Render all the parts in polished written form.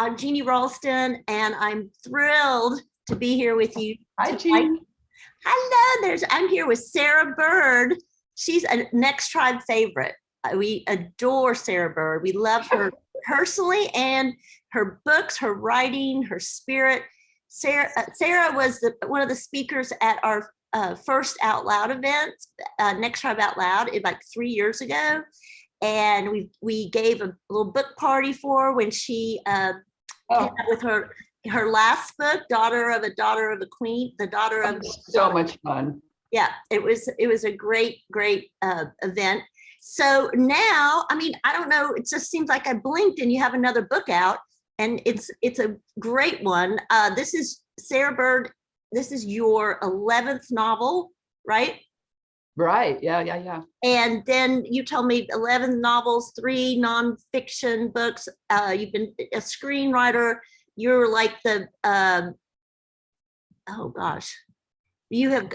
I'm Jeannie Ralston, and I'm thrilled to be here with you. Hi, Jeannie. Hello, I'm here with Sarah Bird. She's a Next Tribe favorite. We adore Sarah Bird. We love her personally and her books, her writing, her spirit. Sarah was one of the speakers at our first Out Loud event, Next Tribe Out Loud, like 3 years ago. And we gave a little book party for her when she came out with her last book, Daughter of a Queen, the daughter of so much fun. Yeah, it was a great event. So now, I mean, I don't know, it just seems like I blinked and you have another book out, and it's a great one. This is Sarah Bird. This is your 11th novel, right? Right. Yeah. And then you told me 11 novels, 3 nonfiction books. You've been a screenwriter. You're like the, oh gosh,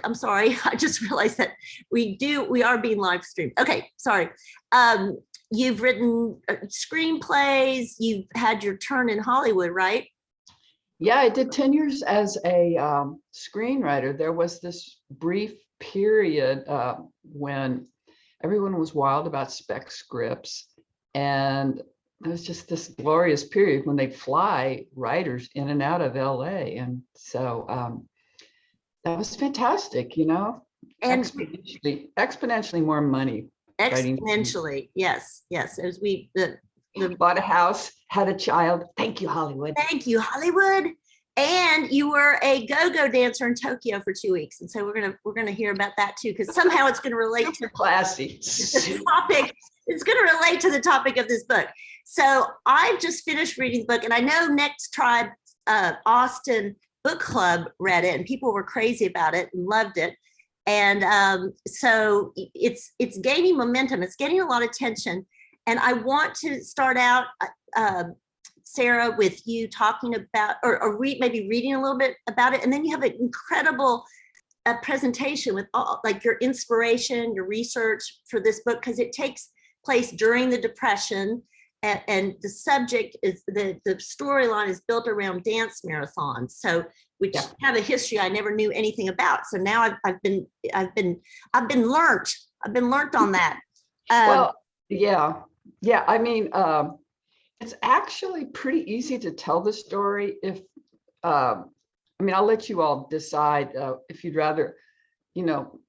I'm sorry. I just realized that we are being live streamed. Okay, sorry. You've written screenplays. You've had your turn in Hollywood, right? Yeah, I did 10 years as a screenwriter. There was this brief period when everyone was wild about spec scripts, and it was just this glorious period when they'd fly writers in and out of LA, and so that was fantastic, you know. And exponentially more money. Exponentially, yes. As we bought a house, had a child. Thank you, Hollywood. Thank you, Hollywood. And you were a go-go dancer in Tokyo for 2 weeks, and so we're gonna hear about that too, because somehow it's gonna relate to classy the topic. It's gonna relate to the topic of this book. So I've just finished reading the book, and I know Next Tribe Austin Book Club read it, and people were crazy about it and loved it. And so it's gaining momentum. It's getting a lot of attention, and I want to start out. Sarah, with you talking about, or maybe reading a little bit about it, and then you have an incredible presentation with all, like, your inspiration, your research for this book, because it takes place during the Depression, and the subject is the storyline is built around dance marathons, so which have a history I never knew anything about. So now I've been learnt on that. Well, yeah. I mean. It's actually pretty easy to tell the story. If I mean, I'll let you all decide if you'd rather, you know,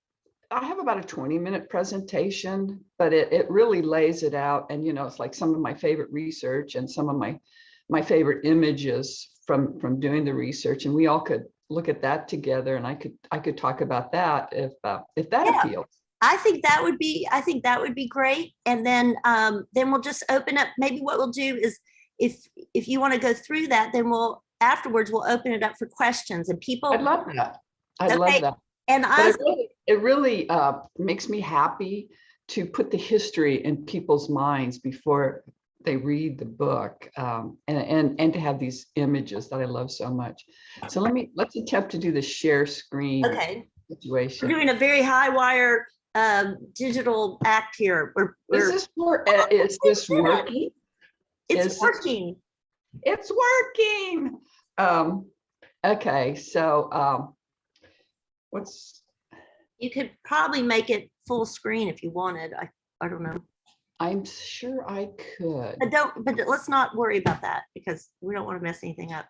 I have about a 20-minute presentation, but it really lays it out. And, you know, it's like some of my favorite research and some of my favorite images from doing the research. And we all could look at that together, and I could talk about that if that appeals. I think that would be great. And then we'll just open up. Maybe what we'll do is, if you want to go through that, then afterwards we'll open it up for questions and people. I'd love that. Love that. And it really makes me happy to put the history in people's minds before they read the book, and to have these images that I love so much. So let's attempt to do the share screen situation. We're doing a very high wire digital act here. Is this working? It's working. It's working. Okay, so you could probably make it full screen if you wanted. I don't know. I'm sure I could. But let's not worry about that, because we don't want to mess anything up.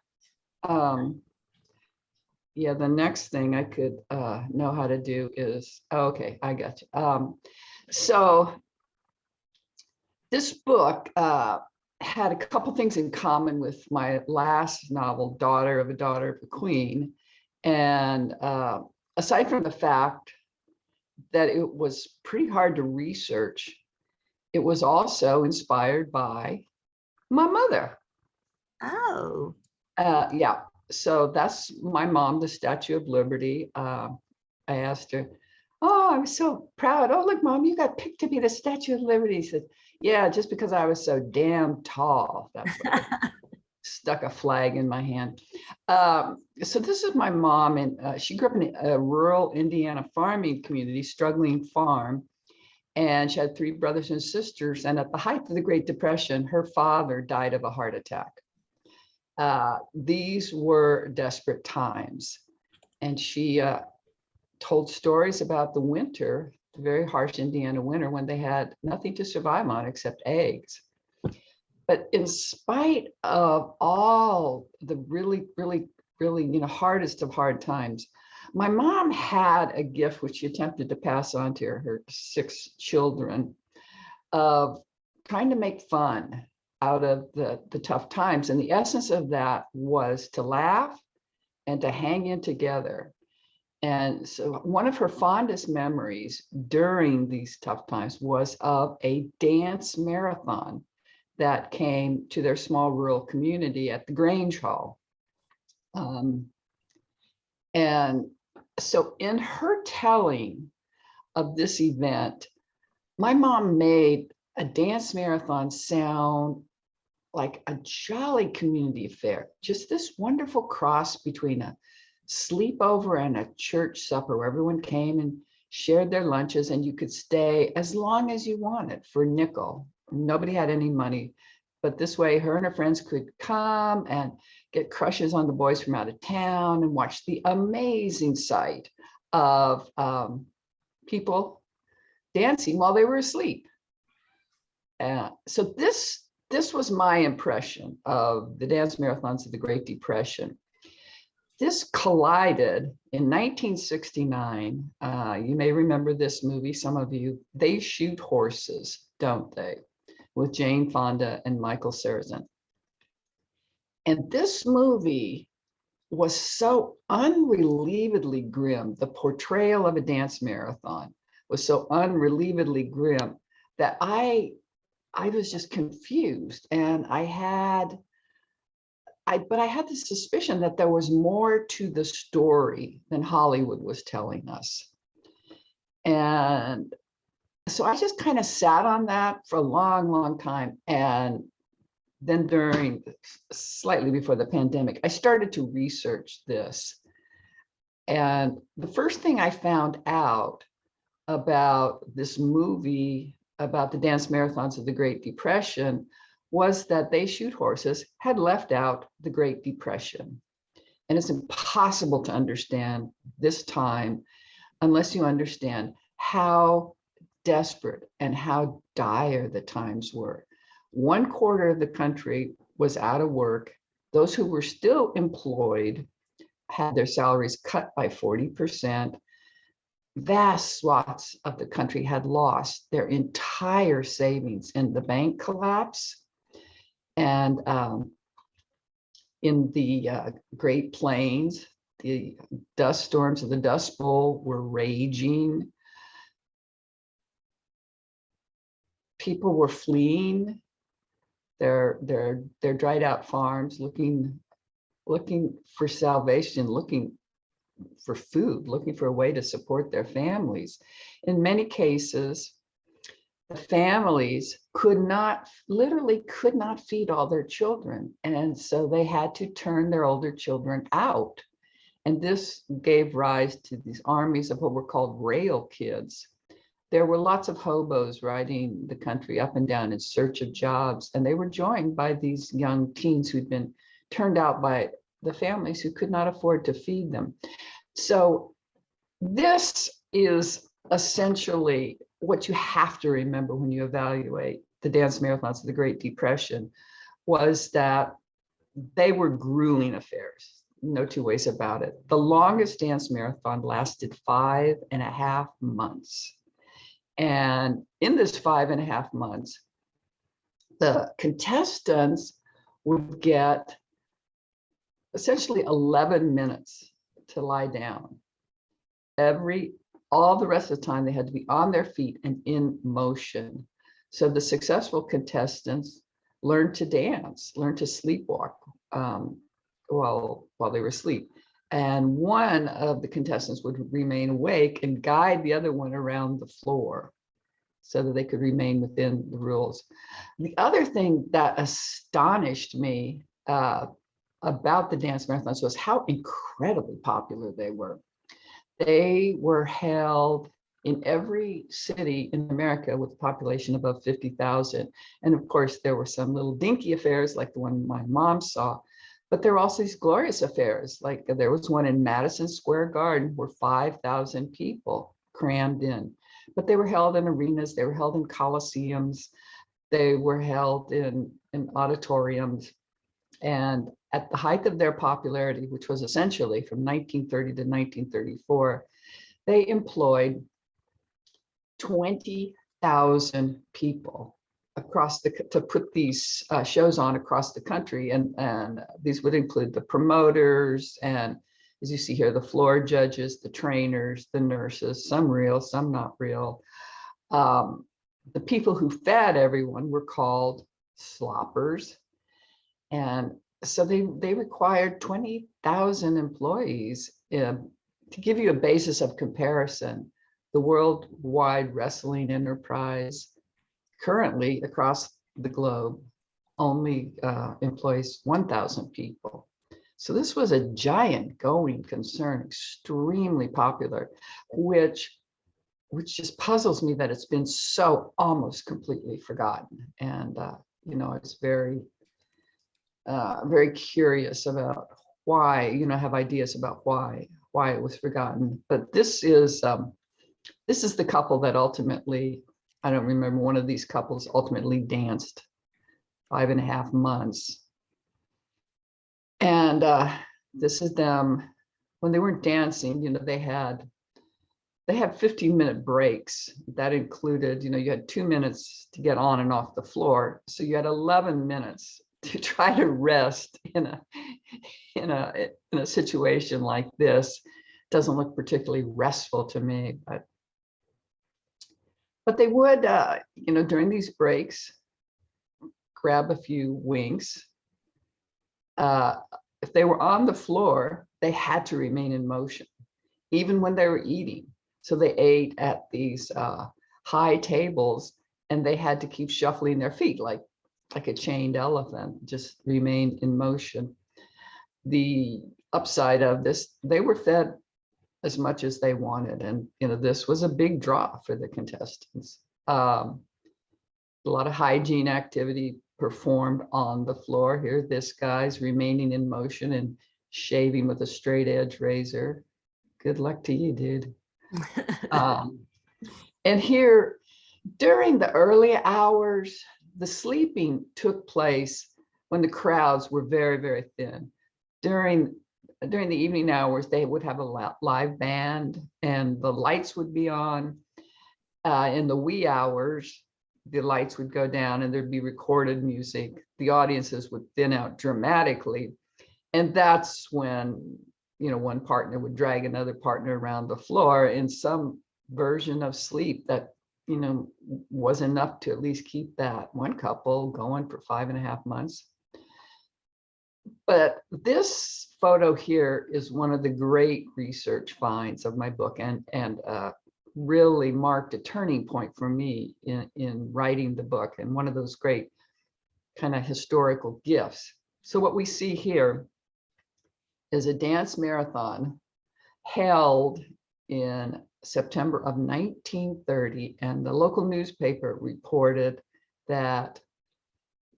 Yeah, the next thing I could know how to do is, okay, I got you. So this book had a couple things in common with my last novel, Daughter of a Queen. And aside from the fact that it was pretty hard to research, it was also inspired by my mother. Oh. Yeah. So that's my mom, the Statue of Liberty. I asked her, oh, I'm so proud. Oh, look, Mom, you got picked to be the Statue of Liberty. She said, yeah, just because I was so damn tall. That's what stuck a flag in my hand. So this is my mom, and she grew up in a rural Indiana farming community, struggling farm. And she had 3 brothers and sisters. And at the height of the Great Depression, her father died of a heart attack. these were desperate times. And she told stories about the winter, the very harsh Indiana winter, when they had nothing to survive on except eggs. But in spite of all the really, hardest of hard times, my mom had a gift which she attempted to pass on to her 6 children, of trying to make fun out of the tough times. And the essence of that was to laugh and to hang in together. And so one of her fondest memories during these tough times was of a dance marathon that came to their small rural community at the Grange Hall. And so in her telling of this event, my mom made a dance marathon sound like a jolly community affair, just this wonderful cross between a sleepover and a church supper where everyone came and shared their lunches, and you could stay as long as you wanted for a nickel. Nobody had any money, but this way her and her friends could come and get crushes on the boys from out of town and watch the amazing sight of people dancing while they were asleep. So this was my impression of the dance marathons of the Great Depression. This collided in 1969. You may remember this movie, some of you. They Shoot Horses, don't they? With Jane Fonda and Michael Sarrazin. And this movie was so unrelievedly grim. The portrayal of a dance marathon was so unrelievedly grim that I was just confused. And I had the suspicion that there was more to the story than Hollywood was telling us. And so I just kind of sat on that for a long, long time. And then slightly before the pandemic, I started to research this. And the first thing I found out about this movie, about the dance marathons of the Great Depression, was that They Shoot Horses had left out the Great Depression. And it's impossible to understand this time unless you understand how desperate and how dire the times were. 1/4 of the country was out of work. Those who were still employed had their salaries cut by 40%. Vast swaths of the country had lost their entire savings in the bank collapse. And in the Great Plains, the dust storms of the Dust Bowl were raging. People were fleeing their dried out farms, looking for salvation, looking for food, looking for a way to support their families. In many cases, the families literally could not feed all their children. And so they had to turn their older children out. And this gave rise to these armies of what were called rail kids. There were lots of hobos riding the country up and down in search of jobs. And they were joined by these young teens who'd been turned out by the families who could not afford to feed them. So this is essentially what you have to remember when you evaluate the dance marathons of the Great Depression, was that they were grueling affairs. No two ways about it. The longest dance marathon lasted 5.5 months. And in this 5.5 months, the contestants would get essentially 11 minutes to lie down. All the rest of the time, they had to be on their feet and in motion. So the successful contestants learned to dance, learned to sleepwalk while they were asleep. And one of the contestants would remain awake and guide the other one around the floor so that they could remain within the rules. The other thing that astonished me about the dance marathons was how incredibly popular they were. They were held in every city in America with a population above 50,000. And of course, there were some little dinky affairs like the one my mom saw, But there were also these glorious affairs. Like there was one in Madison Square Garden where 5,000 people crammed in. But they were held in arenas, they were held in coliseums, they were held in auditoriums. And at the height of their popularity, which was essentially from 1930 to 1934, they employed 20,000 people across to put these shows on across the country. And these would include the promoters and, as you see here, the floor judges, the trainers, the nurses, some real, some not real. The people who fed everyone were called sloppers. And so they required 20,000 employees. To give you a basis of comparison, the worldwide wrestling enterprise currently across the globe only employs 1,000 people. So this was a giant going concern, extremely popular, which just puzzles me that it's been so almost completely forgotten. And you know, it's very curious about why, you know, have ideas about why it was forgotten. But this is the couple that ultimately, I don't remember, one of these couples ultimately danced 5.5 months. And this is them when they weren't dancing, you know, they had 15-minute breaks. That included, you know, you had 2 minutes to get on and off the floor. So you had 11 minutes to try to rest in a situation like this. Doesn't look particularly restful to me, but they would, you know, during these breaks, grab a few winks. If they were on the floor, they had to remain in motion, even when they were eating. So they ate at these high tables, and they had to keep shuffling their feet like a chained elephant, just remain in motion. The upside of this, they were fed as much as they wanted. And, you know, this was a big draw for the contestants. A lot of hygiene activity performed on the floor. Here, this guy's remaining in motion and shaving with a straight edge razor. Good luck to you, dude. And here, during the early hours, the sleeping took place when the crowds were very, very thin. During the evening hours, they would have a live band and the lights would be on. In the wee hours, the lights would go down and there'd be recorded music. The audiences would thin out dramatically. And that's when, you know, one partner would drag another partner around the floor in some version of sleep that, you know, was enough to at least keep that one couple going for 5.5 months. But this photo here is one of the great research finds of my book, and really marked a turning point for me in writing the book, and one of those great kind of historical gifts. So what we see here is a dance marathon held in September of 1930, and the local newspaper reported that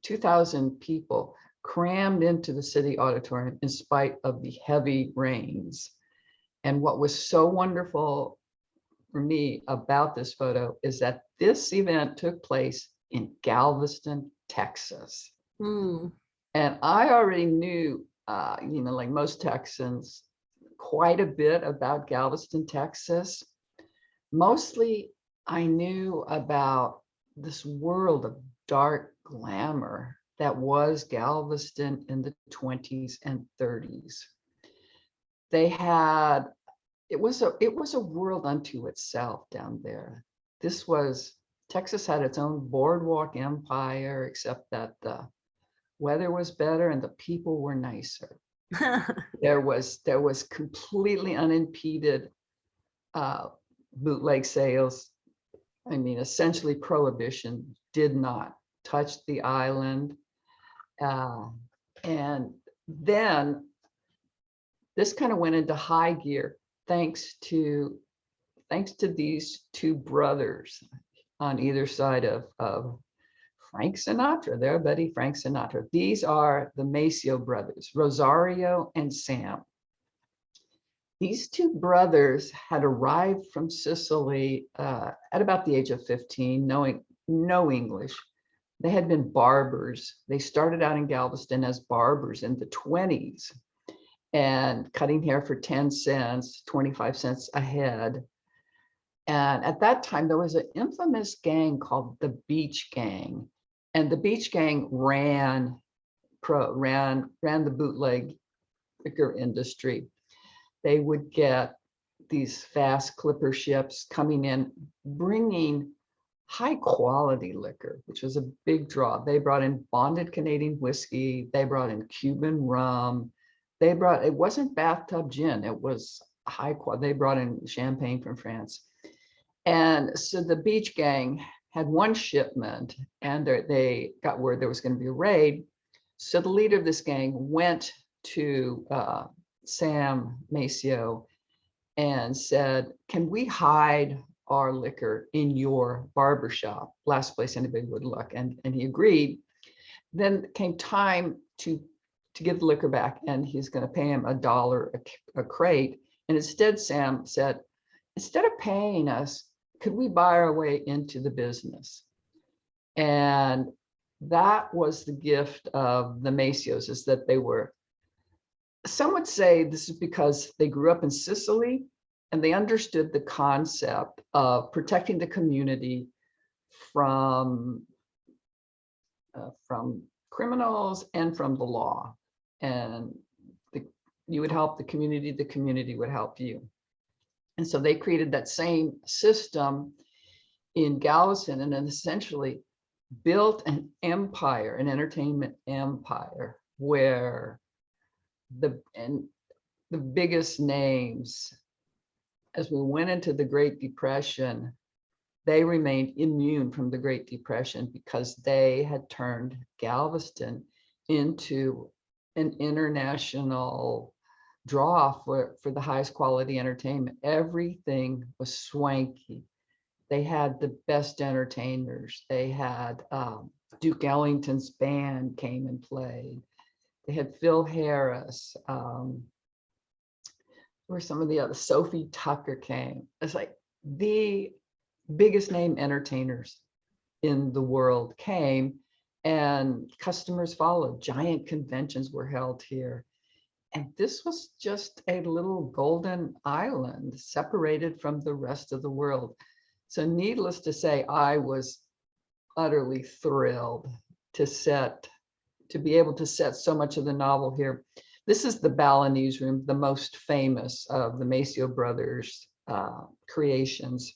2,000 people crammed into the city auditorium in spite of the heavy rains. And what was so wonderful for me about this photo is that this event took place in Galveston, Texas. Mm. And I already knew, you know, like most Texans, quite a bit about Galveston, Texas. Mostly, I knew about this world of dark glamour that was Galveston in the 20s and 30s. They had, it was a world unto itself down there. Texas had its own boardwalk empire, except that the weather was better and the people were nicer. There was completely unimpeded bootleg sales. I mean, essentially prohibition did not touch the island. And then this kind of went into high gear thanks to these two brothers on either side of Frank Sinatra, their buddy Frank Sinatra. These are the Maceo brothers, Rosario and Sam. These two brothers had arrived from Sicily at about the age of 15, knowing no English. They had been barbers. They started out in Galveston as barbers in the 20s and cutting hair for 10 cents, 25 cents a head. And at that time, there was an infamous gang called the Beach Gang. And the Beach Gang ran the bootleg liquor industry. They would get these fast clipper ships coming in, bringing high quality liquor, which was a big draw. They brought in bonded Canadian whiskey. They brought in Cuban rum. It wasn't bathtub gin. It was high quality. They brought in champagne from France. And so the Beach Gang had one shipment and they got word there was going to be a raid. So the leader of this gang went to Sam Maceo and said, can we hide our liquor in your barbershop? Last place anybody would look. And he agreed. Then came time to give the liquor back, and he's going to pay him $1 a crate. And instead, Sam said, instead of paying us, could we buy our way into the business? And that was the gift of the Maceos, is that they were, some would say this is because they grew up in Sicily and they understood the concept of protecting the community from criminals and from the law. And you would help the community would help you. And so they created that same system in Galveston and then essentially built an empire, an entertainment empire, where the biggest names, as we went into the Great Depression, they remained immune from the Great Depression because they had turned Galveston into an international draw for the highest quality entertainment. Everything was swanky. They had the best entertainers. They had Duke Ellington's band came and played. They had Phil Harris. Or some of the other, Sophie Tucker came. It's like the biggest name entertainers in the world came, and customers followed. Giant conventions were held here. And this was just a little golden island separated from the rest of the world. So needless to say, I was utterly thrilled to be able to set so much of the novel here. This is the Balinese Room, the most famous of the Maceo brothers' creations.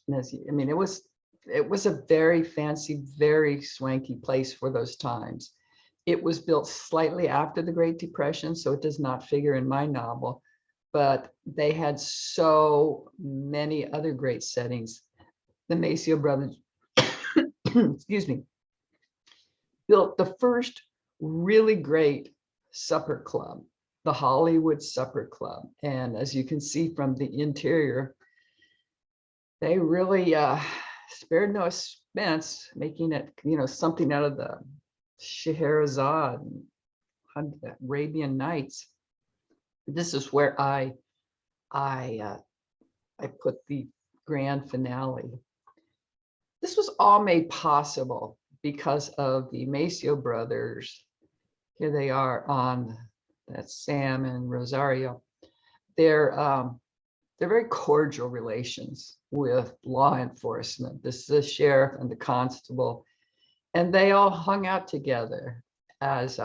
And it was a very fancy, very swanky place for those times. It was built slightly after the Great Depression, so it does not figure in my novel, but they had so many other great settings. The Maceo brothers, excuse me, built the first really great supper club, the Hollywood Supper Club. And as you can see from the interior, they really spared no expense, making it, something out of the Scheherazade and Arabian Nights. This is where I put the grand finale. This was all made possible because of the Maceo brothers. Here they are on that Sam and Rosario. They're very cordial relations with law enforcement. This is the sheriff and the constable, and they all hung out together. As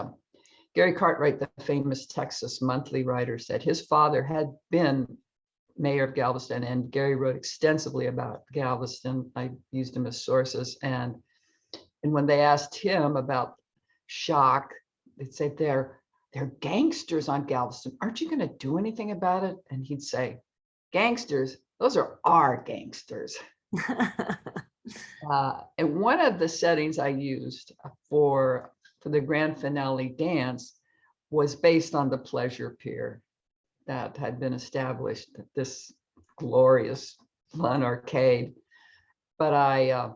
Gary Cartwright, the famous Texas Monthly writer, said, his father had been mayor of Galveston, and Gary wrote extensively about Galveston. I used him as sources, and when they asked him about shock, they'd say, they're gangsters on Galveston. Aren't you going to do anything about it? And he'd say, gangsters, those are our gangsters. And one of the settings I used for the grand finale dance was based on the Pleasure Pier that had been established, this glorious fun arcade. But I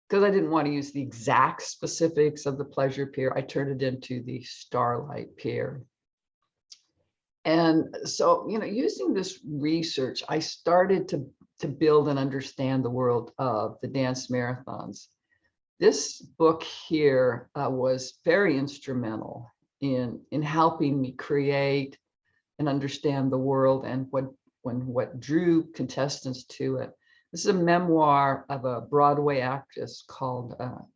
because I didn't want to use the exact specifics of the Pleasure Pier, I turned it into the Starlight Pier. And so, using this research, I started to build and understand the world of the dance marathons. This book here was very instrumental in helping me create and understand the world and what drew contestants to it. This is a memoir of a Broadway actress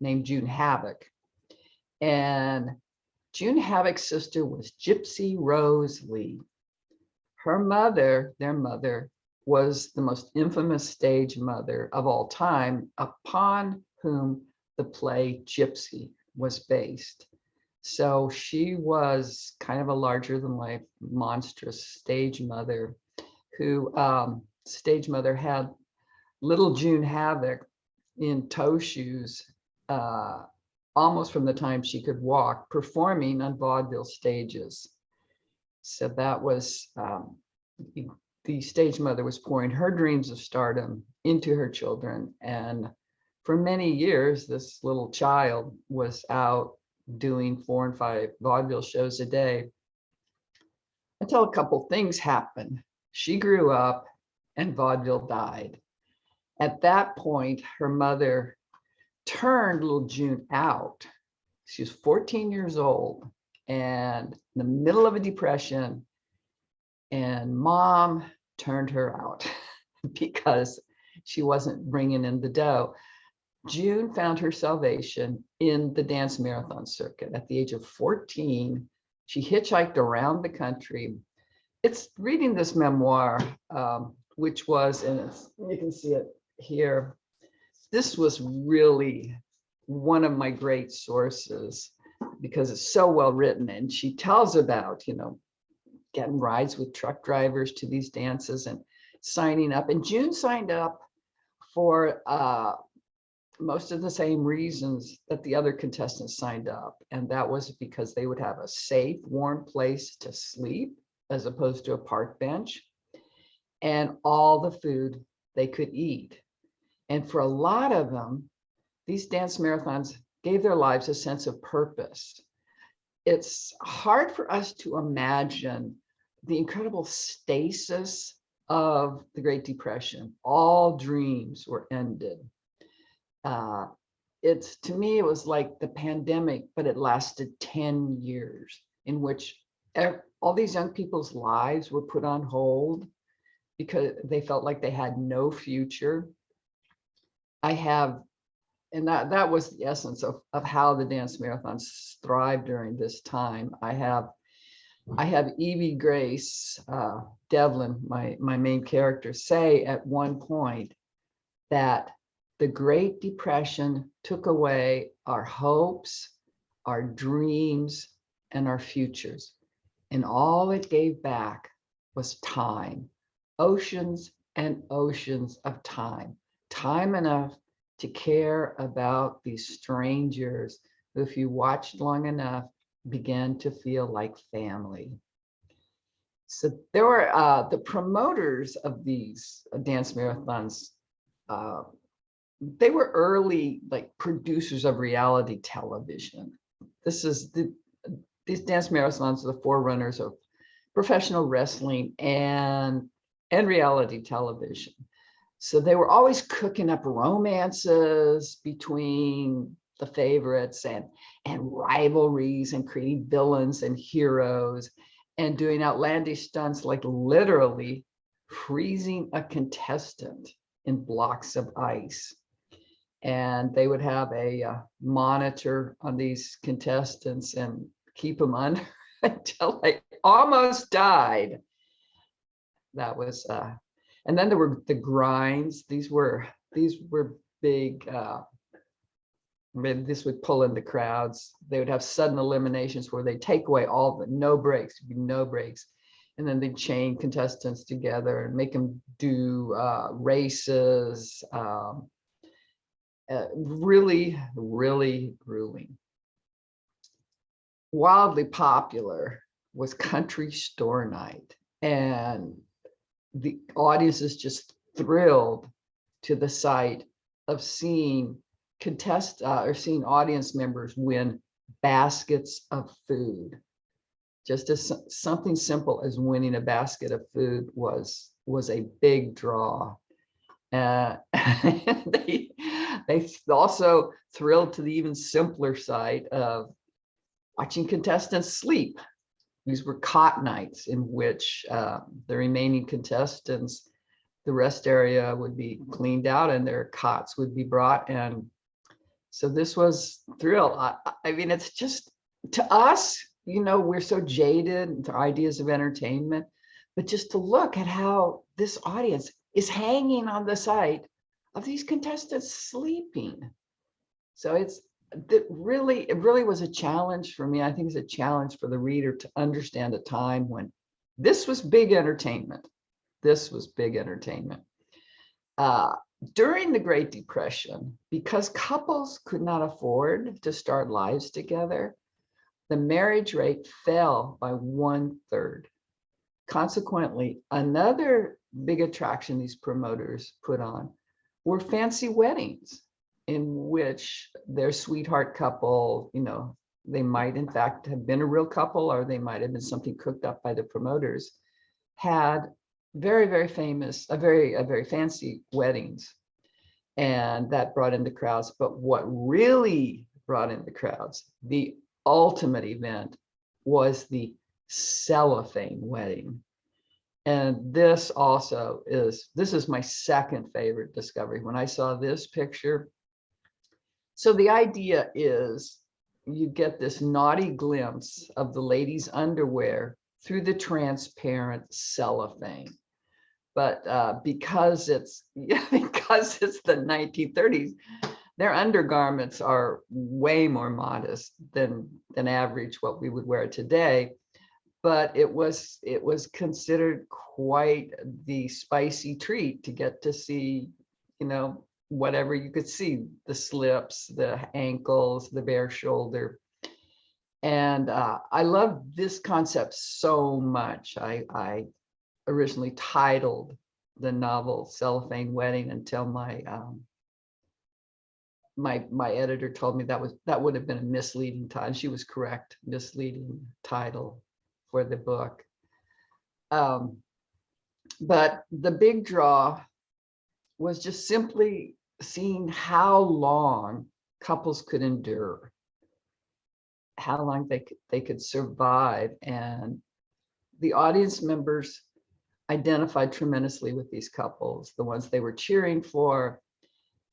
named June Havoc. And June Havoc's sister was Gypsy Rose Lee. Her mother, their mother, was the most infamous stage mother of all time, upon whom the play Gypsy was based. So she was kind of a larger than life, monstrous stage mother who had little June Havoc in toe shoes almost from the time she could walk, performing on vaudeville stages. So that was, the stage mother was pouring her dreams of stardom into her children. And for many years, this little child was out doing 4 and 5 vaudeville shows a day until a couple things happened. She grew up and vaudeville died. At that point, her mother turned little June out. She was 14 years old and in the middle of a depression, and mom turned her out because she wasn't bringing in the dough. June found her salvation in the dance marathon circuit. At the age of 14, she hitchhiked around the country. It's reading this memoir, which was, and you can see it here. This was really one of my great sources because it's so well written. And she tells about, getting rides with truck drivers to these dances and signing up. And June signed up for most of the same reasons that the other contestants signed up. And that was because they would have a safe, warm place to sleep as opposed to a park bench, and all the food they could eat. And for a lot of them, these dance marathons gave their lives a sense of purpose. It's hard for us to imagine the incredible stasis of the Great Depression. All dreams were ended. To me, it was like the pandemic, but it lasted 10 years in which all these young people's lives were put on hold because they felt like they had no future. And that was the essence of how the dance marathons thrived during this time. I have Evie Grace Devlin, my main character, say at one point that the Great Depression took away our hopes, our dreams, and our futures. And all it gave back was time, oceans and oceans of time enough to care about these strangers who, if you watched long enough, began to feel like family. So there were the promoters of these dance marathons. They were early producers of reality television. These dance marathons are the forerunners of professional wrestling and reality television. So they were always cooking up romances between the favorites and rivalries and creating villains and heroes and doing outlandish stunts like literally freezing a contestant in blocks of ice. And they would have a monitor on these contestants and keep them under until they almost died. That was, and then there were the grinds. These were big. This would pull in the crowds. They would have sudden eliminations where they take away all the no breaks, and then they'd chain contestants together and make them do races. Really, really grueling. Wildly popular was Country Store Night, and the audience is just thrilled to the sight of seeing or seeing audience members win baskets of food. Just as something simple as winning a basket of food was a big draw. They also thrilled to the even simpler sight of watching contestants sleep. These were cot nights in which the remaining contestants, the rest area would be cleaned out and their cots would be brought. And so this was thrill. I mean, it's just, to us, you know, we're so jaded to ideas of entertainment, but just to look at how this audience is hanging on the sight of these contestants sleeping. So it really was a challenge for me. I think it's a challenge for the reader to understand a time when this was big entertainment. This was big entertainment. During the Great Depression, because couples could not afford to start lives together, the marriage rate fell by 1/3. Consequently, another big attraction these promoters put on were fancy weddings, in which their sweetheart couple, you know, they might in fact have been a real couple, or they might have been something cooked up by the promoters, had very, very famous, very fancy weddings. And that brought in the crowds. But what really brought in the crowds, the ultimate event, was the Cellophane Wedding. And this is my second favorite discovery. When I saw this picture, so the idea is you get this naughty glimpse of the lady's underwear through the transparent cellophane. But because it's the 1930s, their undergarments are way more modest than average what we would wear today. But it was considered quite the spicy treat to get to see, you know, whatever you could see, the slips, the ankles, the bare shoulder. And I love this concept so much. I originally titled the novel Cellophane Wedding until my editor told me that would have been a misleading title. She was correct, misleading title for the book. But the big draw was just simply seeing how long couples could endure, how long they could survive. And the audience members identified tremendously with these couples, the ones they were cheering for.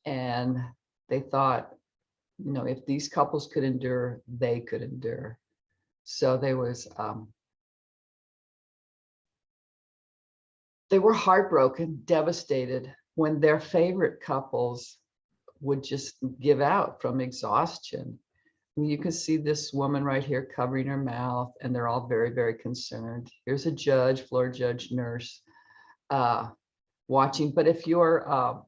And they thought, you know, if these couples could endure, they could endure. So there was, they were heartbroken, devastated when their favorite couples would just give out from exhaustion. You can see this woman right here covering her mouth, and they're all very, very concerned. Here's a judge, floor judge, nurse, watching. But if your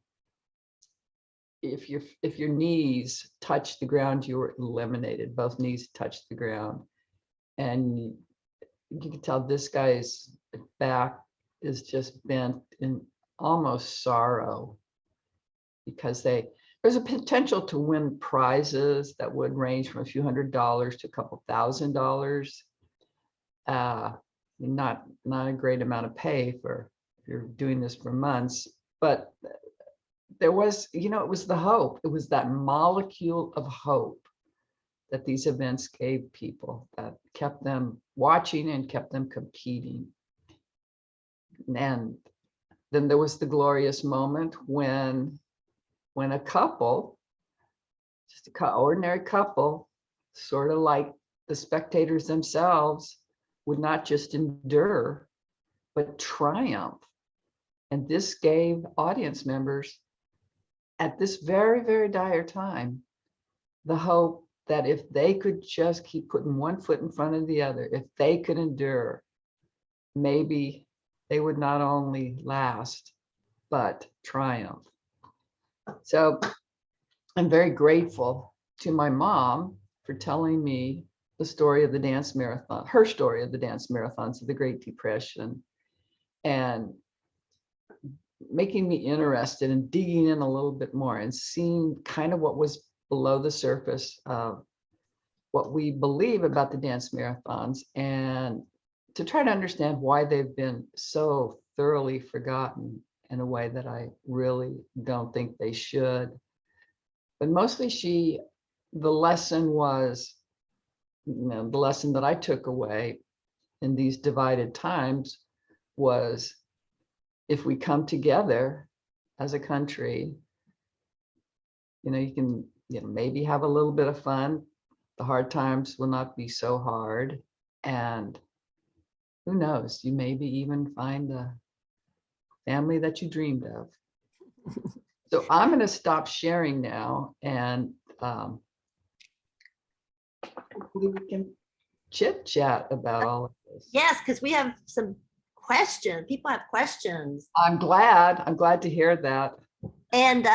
knees touch the ground, you were eliminated. Both knees touched the ground, and you can tell this guy's back is just bent in almost sorrow, because there's a potential to win prizes that would range from a few $100s to a couple $1,000s. Not a great amount of pay for if you're doing this for months, but there was, you know, it was the hope. It was that molecule of hope that these events gave people that kept them watching and kept them competing. And then there was the glorious moment when a couple, just an ordinary couple, sort of like the spectators themselves, would not just endure, but triumph. And this gave audience members, at this very, very dire time, the hope that if they could just keep putting one foot in front of the other, if they could endure, maybe they would not only last, but triumph. So I'm very grateful to my mom for telling me the story of the dance marathon, her story of the dance marathons of the Great Depression, and making me interested in digging in a little bit more and seeing kind of what was below the surface of what we believe about the dance marathons and to try to understand why they've been so thoroughly forgotten in a way that I really don't think they should. But mostly the lesson was, the lesson that I took away in these divided times was if we come together as a country, you can, maybe have a little bit of fun. The hard times will not be so hard. And who knows, you maybe even find the family that you dreamed of. So I'm going to stop sharing now and we can chit chat about all of this. Yes, because we have some questions. People have questions. I'm glad to hear that. And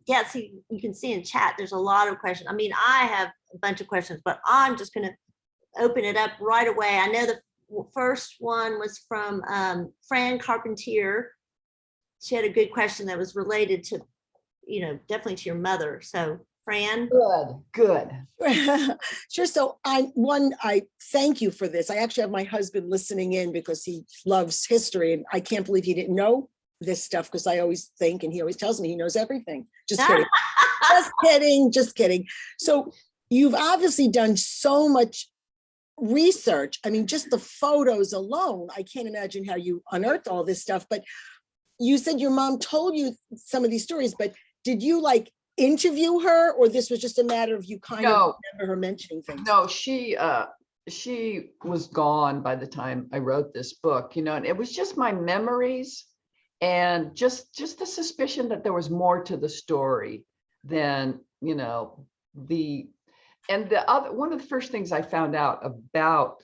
yeah, see, you can see in chat, there's a lot of questions. I mean, I have a bunch of questions, but I'm just going to open it up right away. I know the first one was from Fran Carpentier. She had a good question that was related to, definitely to your mother. So Fran. Good. Sure. So I thank you for this. I actually have my husband listening in because he loves history, and I can't believe he didn't know this stuff, because I always think, and he always tells me he knows everything. Just kidding. Just kidding. So you've obviously done so much research. I mean, just the photos alone, I can't imagine how you unearthed all this stuff. But you said your mom told you some of these stories, but did you interview her, or this was just a matter of you kind of remember her mentioning things? No, she was gone by the time I wrote this book, and it was just my memories and just the suspicion that there was more to the story than, one of the first things I found out about,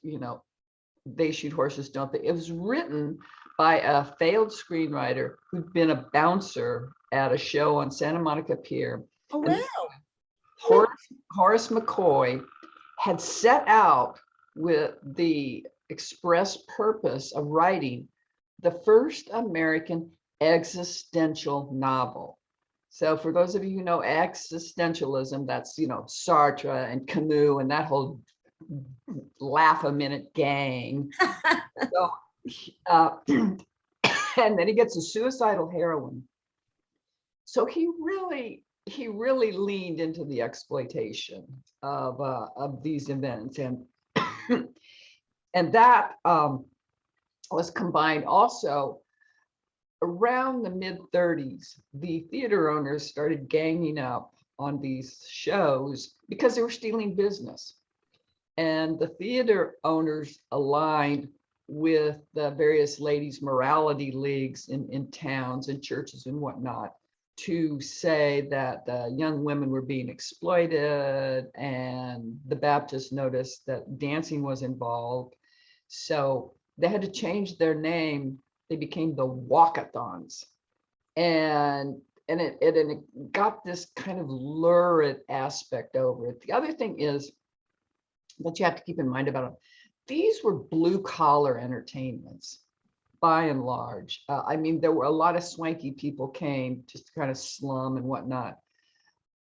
They Shoot Horses, Don't They? It was written by a failed screenwriter who'd been a bouncer at a show on Santa Monica Pier. Oh, wow. Horace McCoy had set out with the express purpose of writing the first American existential novel. So for those of you who know existentialism, that's, Sartre and Camus and that whole laugh a minute gang. So, and then he gets a suicidal heroine. So he really leaned into the exploitation of these events, and and that was combined also around the mid-30s. The theater owners started ganging up on these shows because they were stealing business, and the theater owners aligned with the various ladies' morality leagues in towns and churches and whatnot to say that young women were being exploited, and the Baptists noticed that dancing was involved. So they had to change their name. They became the Walkathons. And it got this kind of lurid aspect over it. The other thing is that you have to keep in mind about them. These were blue collar entertainments, by and large. I mean, there were a lot of swanky people came just to kind of slum and whatnot.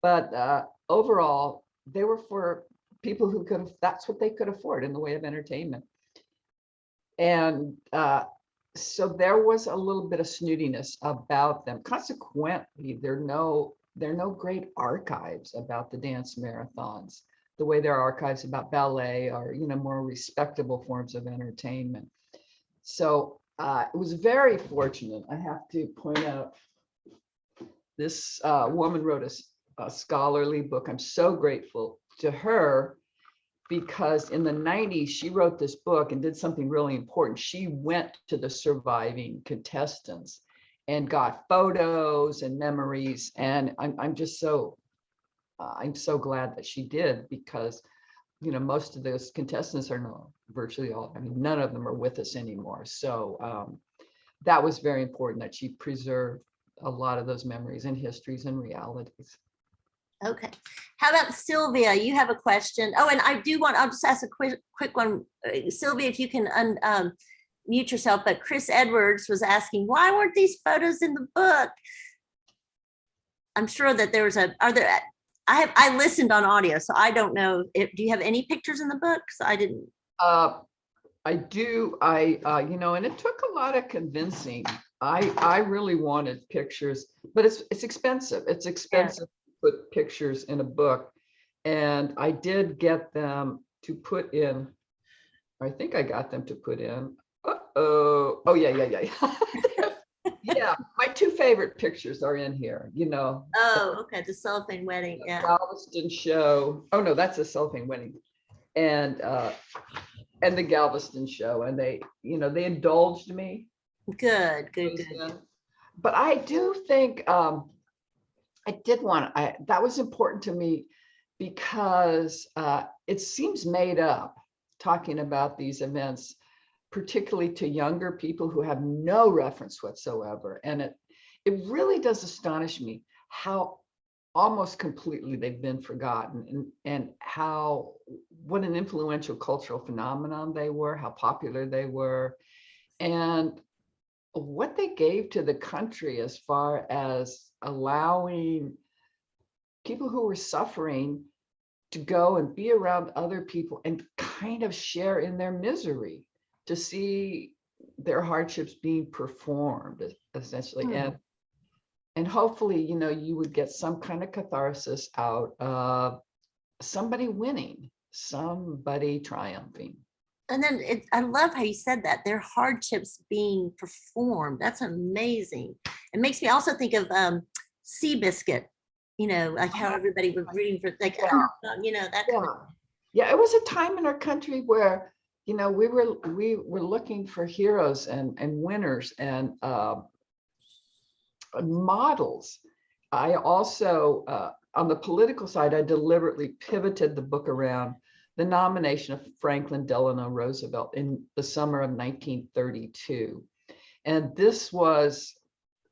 But overall, they were for people who could have, that's what they could afford in the way of entertainment. And so there was a little bit of snootiness about them. Consequently, there are no great archives about the dance marathons, the way there are archives about ballet or, more respectable forms of entertainment. So it was very fortunate. I have to point out, this woman wrote a scholarly book. I'm so grateful to her, because in the 90s, she wrote this book and did something really important. She went to the surviving contestants and got photos and memories. And I'm so glad that she did, because, most of those contestants are virtually all, none of them are with us anymore. So that was very important that she preserved a lot of those memories and histories and realities. Okay. How about Sylvia? You have a question. Oh, and I'll just ask a quick one. Sylvia, if you can mute yourself, but Chris Edwards was asking, why weren't these photos in the book? I'm sure that there was I listened on audio, so I don't know. Do you have any pictures in the book? 'Cause I didn't. I do. And it took a lot of convincing. I really wanted pictures, but it's expensive. It's expensive to put pictures in a book. And I did get them to put in, I think I got them to put in. Oh, yeah. Yeah, my two favorite pictures are in here, Oh, okay. The Cellophane Wedding. Yeah. Galveston show. Oh no, that's a Cellophane Wedding. And the Galveston show. And they indulged me. Good. But I do think that was important to me because it seems made up talking about these events, particularly to younger people who have no reference whatsoever. And it really does astonish me how almost completely they've been forgotten, and what an influential cultural phenomenon they were, how popular they were, and what they gave to the country as far as allowing people who were suffering to go and be around other people and kind of share in their misery, to see their hardships being performed essentially. And hopefully, you would get some kind of catharsis out of somebody winning, somebody triumphing. And then I love how you said that, their hardships being performed. That's amazing. It makes me also think of Seabiscuit, like how everybody was rooting for, like, Yeah. that. Yeah, it was a time in our country where, we were looking for heroes and winners and models. I also, on the political side, I deliberately pivoted the book around the nomination of Franklin Delano Roosevelt in the summer of 1932. And this was,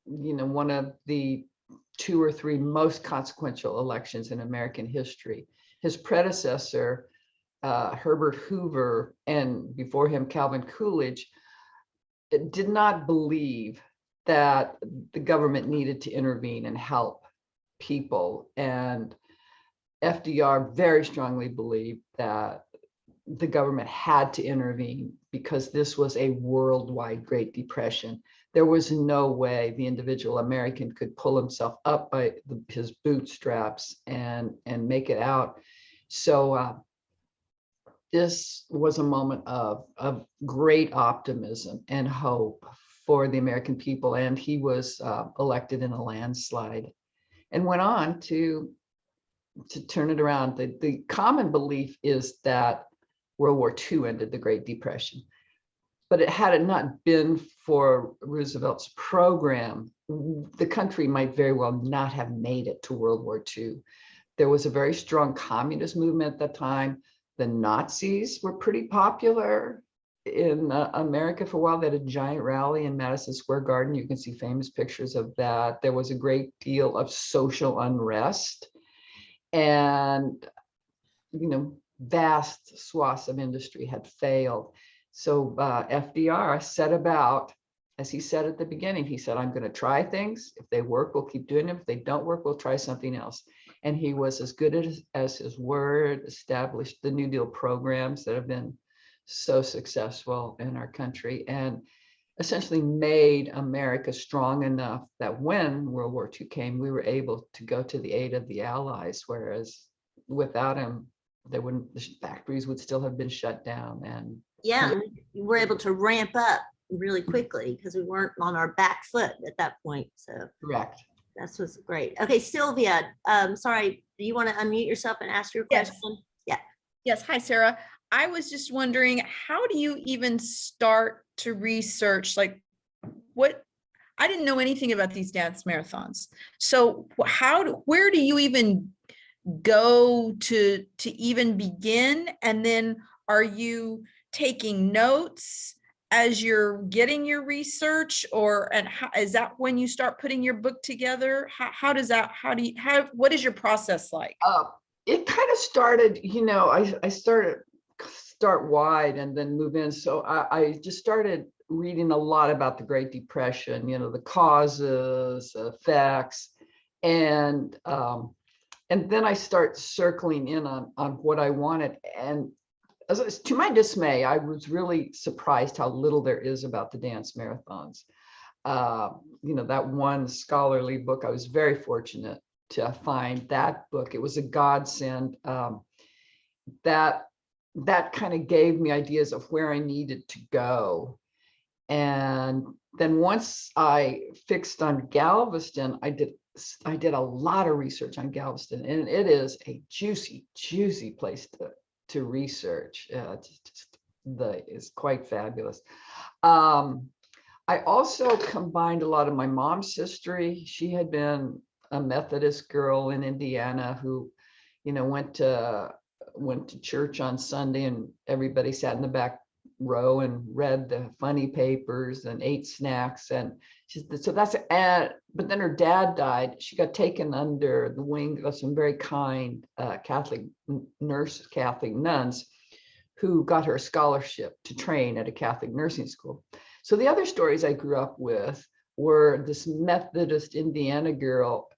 one of the 2 or 3 most consequential elections in American history. His predecessor, Herbert Hoover, and before him, Calvin Coolidge, did not believe that the government needed to intervene and help people. And FDR very strongly believed that the government had to intervene because this was a worldwide Great Depression. There was no way the individual American could pull himself up by his bootstraps and make it out. So this was a moment of great optimism and hope for the American people. And he was elected in a landslide and went on to turn it around. The common belief is that World War II ended the Great Depression, but had it not been for Roosevelt's program, the country might very well not have made it to World War II. There was a very strong communist movement at that time. The Nazis were pretty popular in America for a while. They had a giant rally in Madison Square Garden. You can see famous pictures of that. There was a great deal of social unrest, and vast swaths of industry had failed. So FDR set about, as he said at the beginning, he said, I'm going to try things. If they work, we'll keep doing them. If they don't work, we'll try something else. And he was as good as his word, established the New Deal programs that have been so successful in our country, and essentially made America strong enough that when World War II came, we were able to go to the aid of the Allies, whereas without him, the factories would still have been shut down. And we were able to ramp up really quickly because we weren't on our back foot at that point. So correct. That was great. Okay, Sylvia, sorry, do you want to unmute yourself and ask your question? Yes. Hi, Sarah. I was just wondering, how do you even start to research? Like, I didn't know anything about these dance marathons. So where do you even go to even begin? And then are you taking notes as you're getting your research, is that when you start putting your book together? What is your process like? It kind of started, I start wide and then move in. So I just started reading a lot about the Great Depression, the causes, effects, and and then I start circling in on what I wanted. And to my dismay, I was really surprised how little there is about the dance marathons. That one scholarly book, I was very fortunate to find that book. It was a godsend. That kind of gave me ideas of where I needed to go. And then once I fixed on Galveston, I did a lot of research on Galveston, and it is a juicy place to research. It's quite fabulous. I also combined a lot of my mom's history. She had been a Methodist girl in Indiana who, went to church on Sunday, and everybody sat in the back row and read the funny papers and ate snacks. And but then her dad died. She got taken under the wing of some very kind Catholic nuns who got her a scholarship to train at a Catholic nursing school. So the other stories I grew up with were this Methodist Indiana girl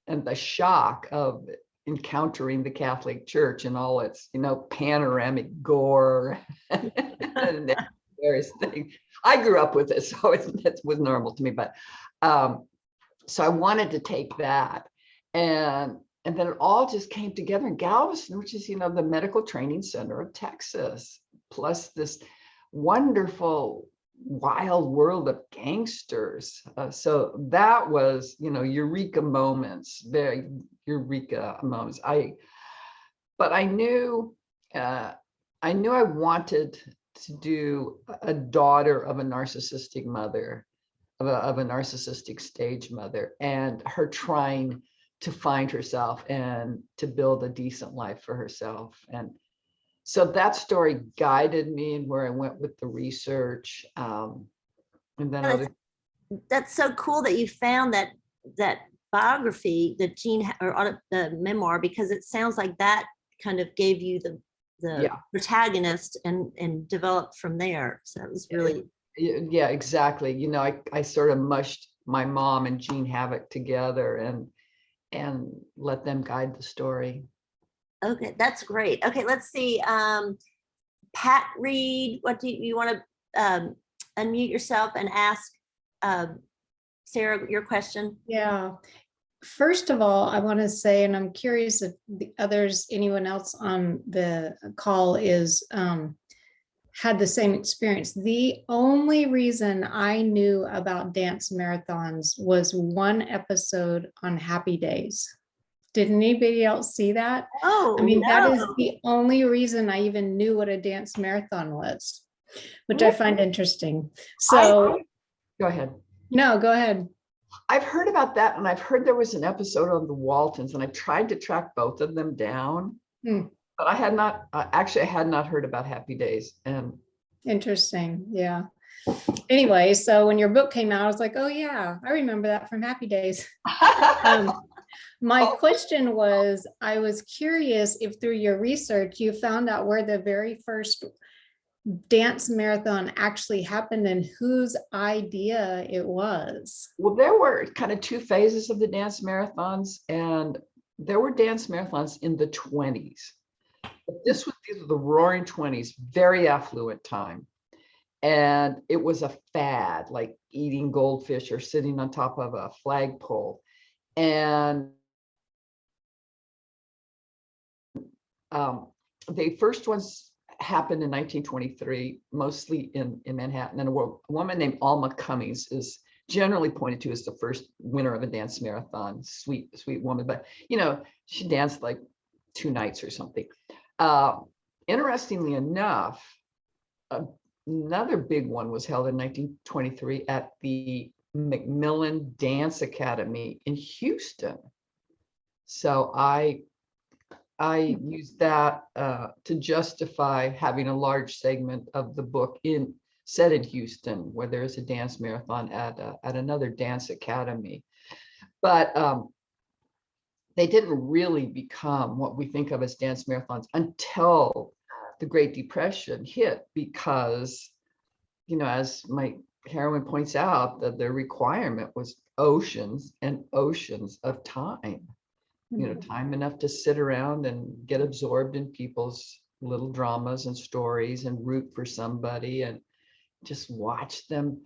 and the shock of encountering the Catholic Church and all its, panoramic gore and various things. I grew up with it, so that was normal to me. But so I wanted to take that, and then it all just came together in Galveston, which is, the medical training center of Texas, plus this wonderful wild world of gangsters. So that was, eureka moments, very eureka moments. But I knew I wanted to do a daughter of a narcissistic mother, of a narcissistic stage mother, and her trying to find herself and to build a decent life for herself. And so that story guided me in where I went with the research. And then that's so cool that you found that biography, the the memoir, because it sounds like that kind of gave you the protagonist and developed from there. So it was really. Yeah, exactly. I sort of mushed my mom and Jean Havoc together and let them guide the story. Okay, that's great. Okay, let's see. Pat Reed, what do you want to unmute yourself and ask Sarah your question? Yeah. First of all, I want to say, and I'm curious if anyone else on the call had the same experience. The only reason I knew about dance marathons was one episode on Happy Days. Did anybody else see that? Oh, I mean, no. that is the only reason I even knew what a dance marathon was, which I find interesting. So go ahead. No, go ahead. I've heard about that, and I've heard there was an episode on the Waltons, and I tried to track both of them down, but I had not heard about Happy Days. And interesting, yeah. Anyway, so when your book came out, I was like, oh yeah, I remember that from Happy Days. My question was, I was curious if through your research you found out where the very first dance marathon actually happened and whose idea it was. Well, there were kind of two phases of the dance marathons, and there were dance marathons in the 20s. But these were the roaring 20s, very affluent time. And it was a fad, like eating goldfish or sitting on top of a flagpole. And the first ones happened in 1923, mostly in Manhattan. And a woman named Alma Cummings is generally pointed to as the first winner of a dance marathon. Sweet woman, but she danced like 2 nights or something. Interestingly enough, another big one was held in 1923 at the Macmillan Dance Academy in Houston. So I used that to justify having a large segment of the book set in Houston, where there's a dance marathon at another dance academy. But they didn't really become what we think of as dance marathons until the Great Depression hit, because, as my heroine points out, that the requirement was oceans and oceans of time. time enough to sit around and get absorbed in people's little dramas and stories and root for somebody and just watch them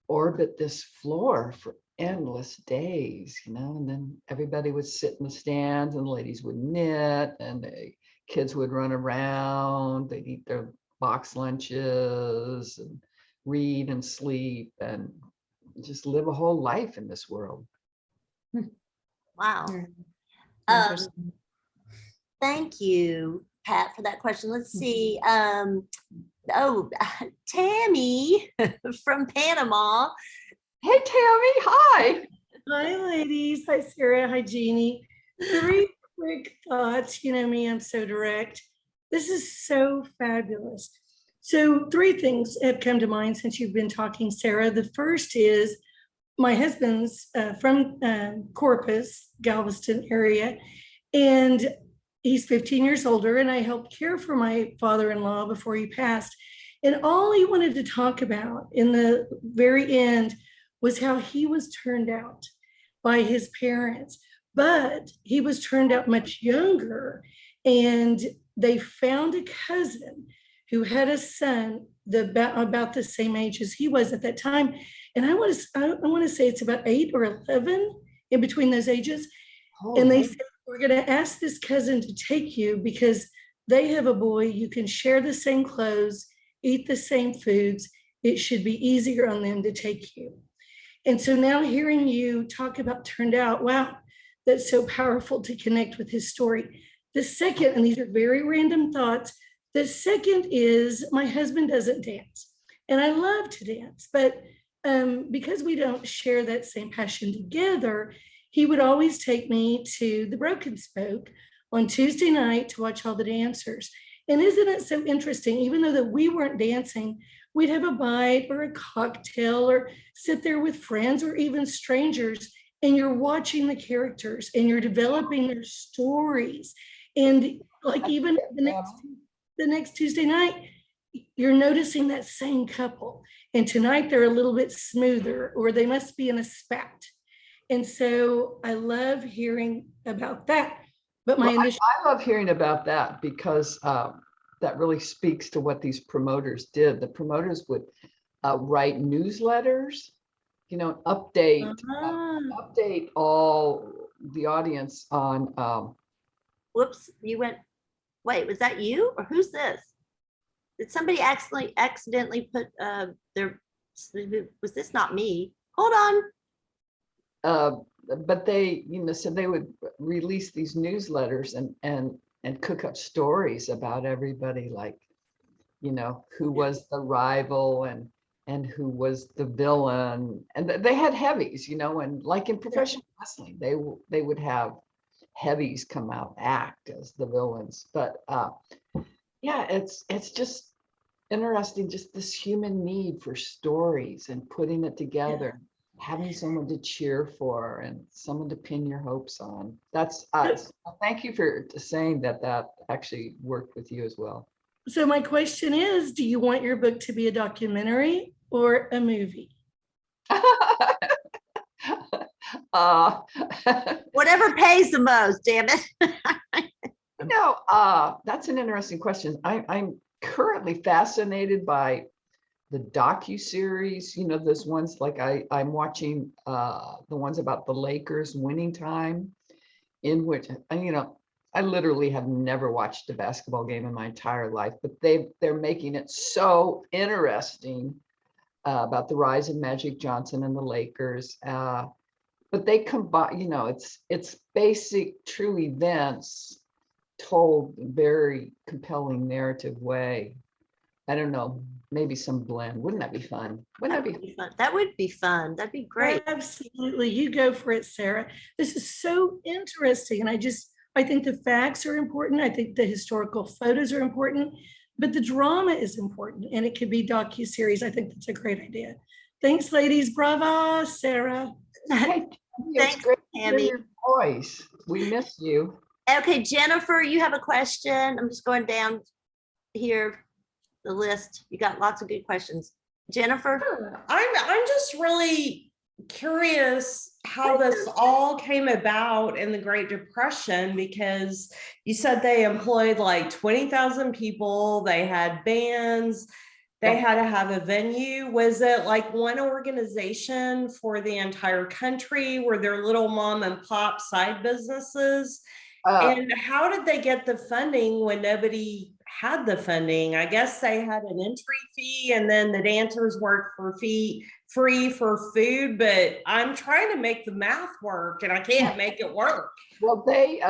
orbit this floor for endless days, and then everybody would sit in the stands and the ladies would knit and the kids would run around, they'd eat their box lunches and read and sleep and just live a whole life in this world. Wow. Interesting. Thank you, Pat, for that question. Let's see. Tammy from Panama. Hey, Tammy, hi. Hi, ladies. Hi, Sarah. Hi, Jeannie. 3 quick thoughts. You know me, I'm so direct. This is so fabulous. So 3 things have come to mind since you've been talking, Sarah. The first is my husband's from Corpus, Galveston area, and he's 15 years older, and I helped care for my father-in-law before he passed. And all he wanted to talk about in the very end was how he was turned out by his parents, but he was turned out much younger, and they found a cousin who had a son about the same age as he was at that time. And I want to say it's about 8 or 11 in between those ages. And they said, we're going to ask this cousin to take you because they have a boy. You can share the same clothes, eat the same foods. It should be easier on them to take you. And so now hearing you talk about turned out, wow, that's so powerful to connect with his story. The second, and these are very random thoughts, the second is my husband doesn't dance. And I love to dance, but because we don't share that same passion together, he would always take me to the Broken Spoke on Tuesday night to watch all the dancers. And isn't it so interesting, even though that we weren't dancing, we'd have a bite or a cocktail or sit there with friends or even strangers, and you're watching the characters and you're developing their stories. And like even the next Tuesday night, you're noticing that same couple. And tonight they're a little bit smoother, or they must be in a spat. And so I love hearing about that. But my I love hearing about that because that really speaks to what these promoters did. The promoters would write newsletters, update all the audience on. Whoops, you went, wait, was that you or who's this? Did somebody accidentally put was this not me? Hold on. But they, so they would release these newsletters and cook up stories about everybody, like, who was the rival and who was the villain. And they had heavies, and like in professional wrestling, they would have heavies come out, act as the villains. But yeah, it's just interesting, just this human need for stories and putting it together. Having someone to cheer for and someone to pin your hopes on. That's us. Thank you for saying that actually worked with you as well. So my question is, do you want your book to be a documentary or a movie? Whatever pays the most, damn it. That's an interesting question. I'm currently fascinated by the docu-series, those ones like I'm watching the ones about the Lakers winning time, in which, I literally have never watched a basketball game in my entire life, but they're making it so interesting about the rise of Magic Johnson and the Lakers. But they combine, it's basic true events told in very compelling narrative way. I don't know, maybe some blend. Wouldn't that be fun? Wouldn't that be fun? That would be fun. That'd be great. Absolutely. You go for it, Sarah. This is so interesting. And I think the facts are important. I think the historical photos are important, but the drama is important, and it could be docu-series. I think that's a great idea. Thanks, ladies. Brava, Sarah. Thanks, great Tammy. your voice. We miss you. Okay, Jennifer, you have a question. I'm just going down here the list. You got lots of good questions. Jennifer? Sure. I'm just really curious how this all came about in the Great Depression, because you said they employed like 20,000 people, they had bands, they had to have a venue. Was it like one organization for the entire country? Were there little mom and pop side businesses? And how did they get the funding when nobody had the funding? I guess they had an entry fee, and then the dancers worked for free for food, but I'm trying to make the math work and I can't make it work. Well,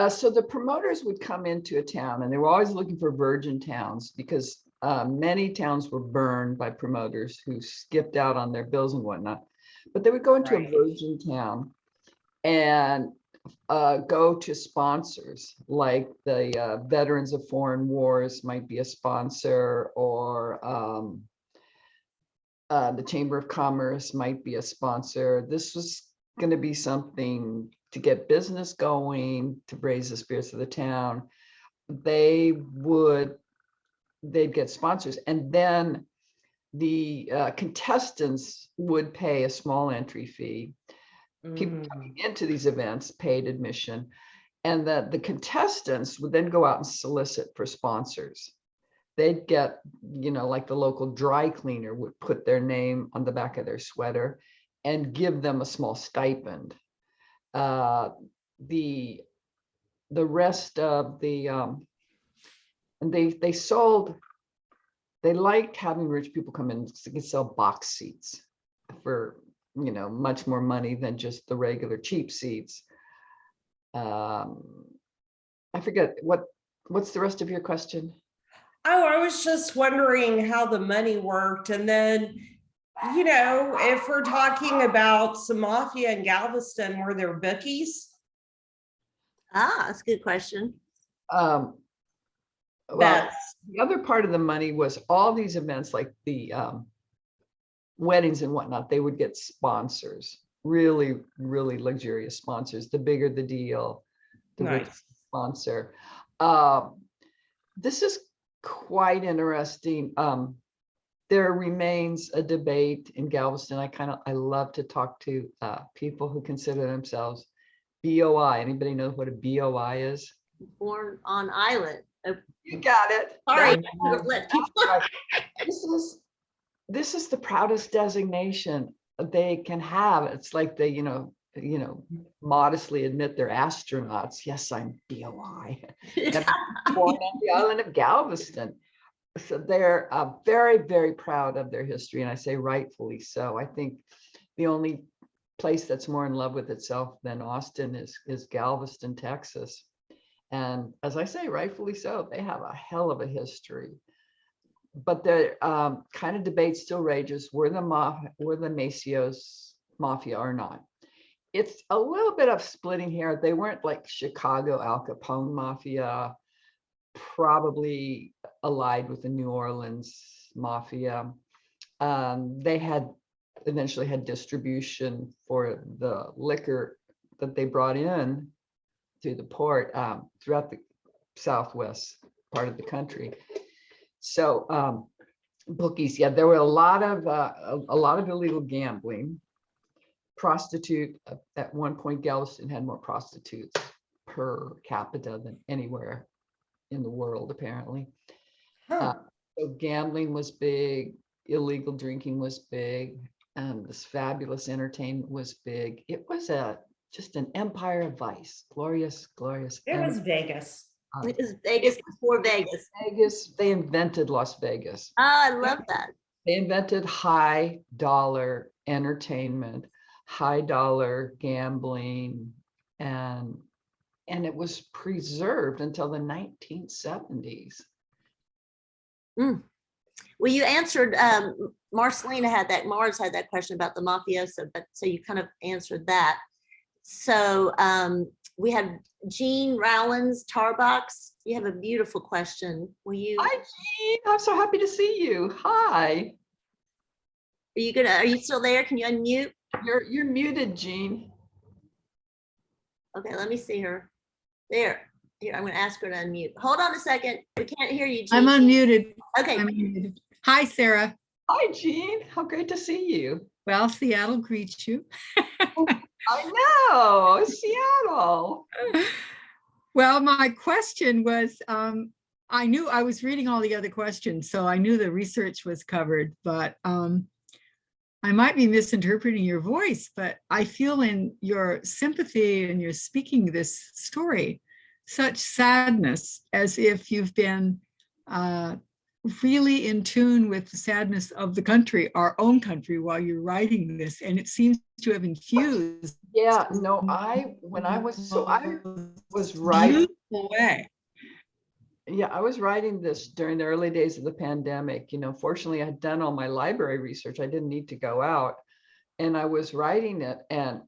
so the promoters would come into a town, and they were always looking for virgin towns, because many towns were burned by promoters who skipped out on their bills and whatnot. But they would go into a virgin town and go to sponsors, like the Veterans of Foreign Wars might be a sponsor, or the Chamber of Commerce might be a sponsor. This was going to be something to get business going, to raise the spirits of the town. They'd get sponsors, and then the contestants would pay a small entry fee. People coming into these events paid admission, and that the contestants would then go out and solicit for sponsors. They'd get, like the local dry cleaner would put their name on the back of their sweater and give them a small stipend. The rest of the and they liked having rich people come in, so they could sell box seats for much more money than just the regular cheap seats. I forget what's the rest of your question. Oh, I was just wondering how the money worked. And then, if we're talking about some mafia in Galveston, were there bookies? That's a good question. Well, the other part of the money was all these events, like the weddings and whatnot, they would get sponsors, really, really luxurious sponsors. The bigger the deal, the richer the sponsor. This is quite interesting. There remains a debate in Galveston. I love to talk to people who consider themselves BOI. Anybody know what a BOI is? Born on island. You got it. Sorry, This is the proudest designation they can have. It's like they, modestly admit they're astronauts. Yes, I'm BOI. Born on the island of Galveston. So they're very, very proud of their history, and I say rightfully so. I think the only place that's more in love with itself than Austin is Galveston, Texas. And as I say, rightfully so. They have a hell of a history. But the kind of debate still rages: were the Macios mafia or not? It's a little bit of splitting here. They weren't like Chicago Al Capone mafia, probably allied with the New Orleans mafia. They eventually had distribution for the liquor that they brought in through the port throughout the southwest part of the country. So bookies, yeah, there were a lot of illegal gambling. Prostitute, at one point Galveston had more prostitutes per capita than anywhere in the world, apparently. So gambling was big, illegal drinking was big, and this fabulous entertainment was big. It was just an empire of vice. Glorious. It was Vegas. It was Vegas before Vegas. They invented Las Vegas. I love that. They invented high dollar entertainment, high dollar gambling, and it was preserved until the 1970s. Well, you answered, Mars had that question about the mafioso, but so you kind of answered that. So we had Jean Rowlands Tarbox. You have a beautiful question. Will you? Hi, Jean. I'm so happy to see you. Hi. Are you still there? Can you unmute? You're muted, Jean. Okay, let me see her. There. Here, I'm going to ask her to unmute. Hold on a second. We can't hear you, Jean. I'm unmuted. Okay. I'm unmuted. Hi, Sarah. Hi, Jean. How great to see you. Well, Seattle greets you. I know, Seattle. Well, my question was, I knew I was reading all the other questions, so I knew the research was covered, but I might be misinterpreting your voice, but I feel in your sympathy and your speaking this story, such sadness, as if you've been really in tune with the sadness of the country, our own country, while you're writing this. And it seems to have infused. Yeah, no, I was writing. Beautiful way. Yeah, I was writing this during the early days of the pandemic. Fortunately, I had done all my library research. I didn't need to go out. And I was writing it, and